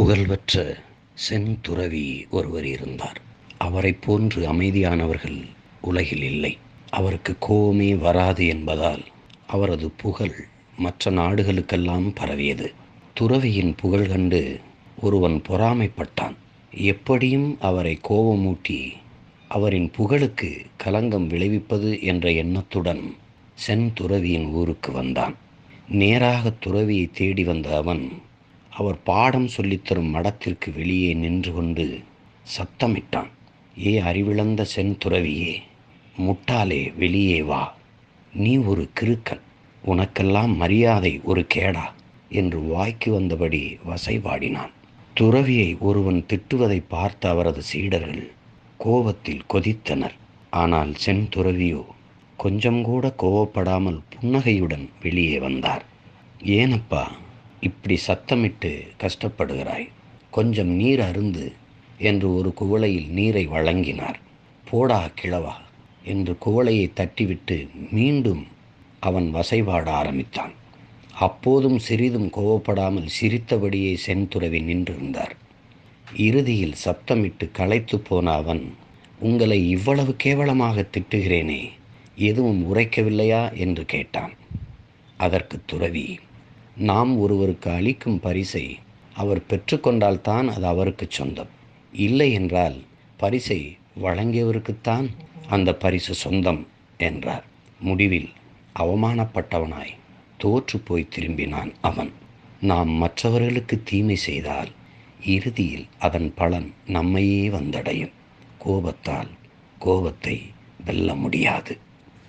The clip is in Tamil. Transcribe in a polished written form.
புகழ்பெற்ற செந்துறவி ஒருவர் இருந்தார். அவரைப் போன்று அமைதியானவர்கள் உலகில் இல்லை. அவருக்கு கோபமே வராது என்பதால் அவரது புகழ் மற்ற நாடுகளுக்கெல்லாம் பரவியது. துறவியின் புகழ் கண்டு ஒருவன் பொறாமைப்பட்டான். எப்படியும் அவரை கோபமூட்டி அவரின் புகழுக்கு களங்கம் விளைவிப்பது என்ற எண்ணத்துடன் செந்துறவியின் ஊருக்கு வந்தான். நேராக துறவியை தேடி வந்த அவன் அவர் பாடம் சொல்லித்தரும் மடத்திற்கு வெளியே நின்று கொண்டு சத்தமிட்டான். ஏ அறிவிழந்த செந்துறவியே, முட்டாளே, வெளியே வா. நீ ஒரு கிறுக்கன், உனக்கெல்லாம் மரியாதை ஒரு கேடா என்று வாய்க்கு வந்தபடி வசைபாடினான். துறவியை ஒருவன் திட்டுவதை பார்த்த அவரது சீடர்கள் கோபத்தில் கொதித்தனர். ஆனால் செந்துறவியோ கொஞ்சம் கூட கோபப்படாமல் புன்னகையுடன் வெளியே வந்தார். ஏனப்பா இப்படி சத்தமிட்டு கஷ்டப்படுகிறாய்? கொஞ்சம் நீர் அருந்து என்று ஒரு குவளையில் நீரை வழங்கினார். போடா கிழவா என்று குவளையை தட்டிவிட்டு மீண்டும் அவன் வசைபாட ஆரம்பித்தான். அப்போதும் சிறிதும் கோபப்படாமல் சிரித்தபடியே செந்துறவி நின்றிருந்தார். இறுதியில் சப்தமிட்டு களைத்து போன அவன், உங்களை இவ்வளவு கேவலமாக திட்டுகிறேனே, எதுவும் உரைக்கவில்லையா என்று கேட்டான். அதற்கு துறவி, நாம் ஒருவருக்கு அளிக்கும் பரிசை அவர் பெற்றுக்கொண்டால்தான் அது அவருக்கு சொந்தம். இல்லை என்றால் பரிசை வழங்கியவருக்குத்தான் அந்த பரிசு சொந்தம் என்றார். முடிவில் அவமானப்பட்டவனாய் தோற்று போய் திரும்பினான் அவன். நாம் மற்றவர்களுக்கு தீமை செய்தால் இறுதியில் அதன் பலன் நம்மையே வந்தடையும். கோபத்தால் கோபத்தை வெல்ல முடியாது.